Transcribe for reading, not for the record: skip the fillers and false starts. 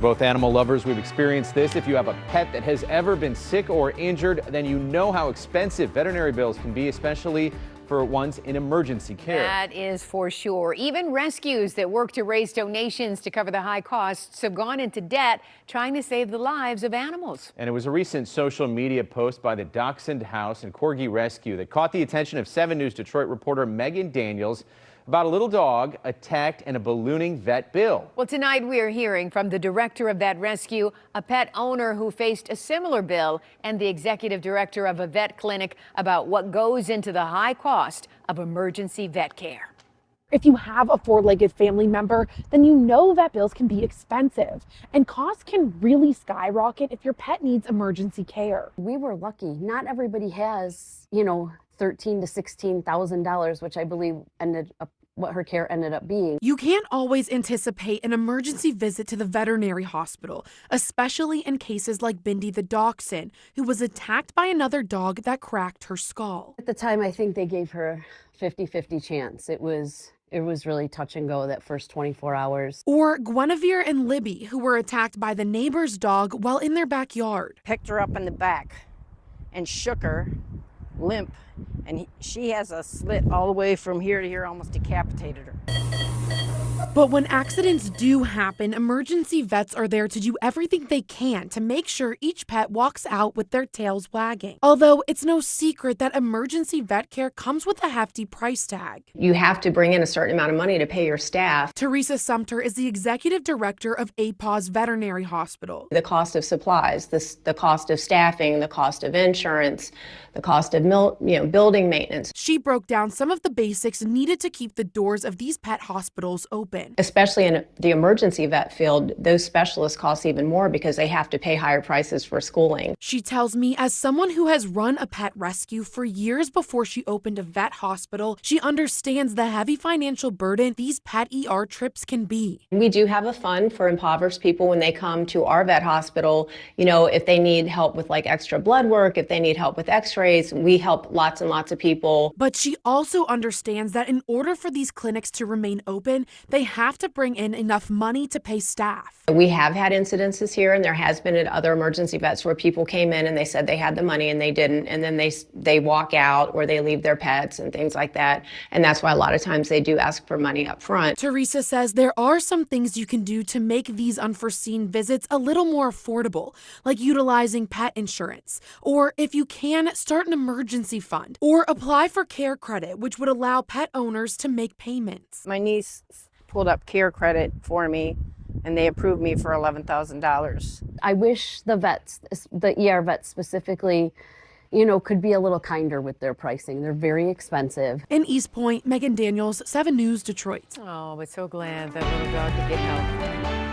both animal lovers, we've experienced this. If you have a pet that has ever been sick or injured, then you know how expensive veterinary bills can be, especially for ones in emergency care. That is for sure. Even rescues that work to raise donations to cover the high costs have gone into debt trying to save the lives of animals. And it was a recent social media post by the Dachshund House and Corgi Rescue that caught the attention of 7 News Detroit reporter Megan Daniels about a little dog attacked and a ballooning vet bill. Well, tonight we are hearing from the director of that rescue, a pet owner who faced a similar bill, and the executive director of a vet clinic about what goes into the high cost of emergency vet care. If you have a 4-legged family member, then you know vet bills can be expensive and costs can really skyrocket if your pet needs emergency care. We were lucky. Not everybody has, $13,000 to $16,000, which I believe ended up what her care ended up being. You can't always anticipate an emergency visit to the veterinary hospital, especially in cases like Bindi the dachshund, who was attacked by another dog that cracked her skull. At the time, I think they gave her 50-50 chance. It was really touch and go that first 24 hours. Or Guinevere and Libby, who were attacked by the neighbor's dog while in their backyard. Picked her up in the back and shook her, limp, and she has a slit all the way from here to here, almost decapitated her. But when accidents do happen, emergency vets are there to do everything they can to make sure each pet walks out with their tails wagging. Although it's no secret that emergency vet care comes with a hefty price tag. You have to bring in a certain amount of money to pay your staff. Teresa Sumter is the executive director of APAWS Veterinary Hospital. The cost of supplies, the cost of staffing, the cost of insurance, the cost of building maintenance. She broke down some of the basics needed to keep the doors of these pet hospitals open. Especially in the emergency vet field, those specialists cost even more because they have to pay higher prices for schooling. She tells me, as someone who has run a pet rescue for years before she opened a vet hospital, she understands the heavy financial burden these pet ER trips can be. We do have a fund for impoverished people when they come to our vet hospital. If they need help with like extra blood work, if they need help with x-rays, we help lots and lots of people. But she also understands that in order for these clinics to remain open, they have to bring in enough money to pay staff. We have had incidences here, and there has been at other emergency vets where people came in and they said they had the money and they didn't, and then they walk out or they leave their pets and things like that. And that's why a lot of times they do ask for money up front. Teresa says there are some things you can do to make these unforeseen visits a little more affordable, like utilizing pet insurance, or if you can, start an emergency fund, or apply for care credit, which would allow pet owners to make payments. My niece pulled up care credit for me, and they approved me for $11,000. I wish the ER vets specifically, could be a little kinder with their pricing. They're very expensive. In East Point, Megan Daniels, 7 News Detroit. Oh, but so glad that little dog could get help.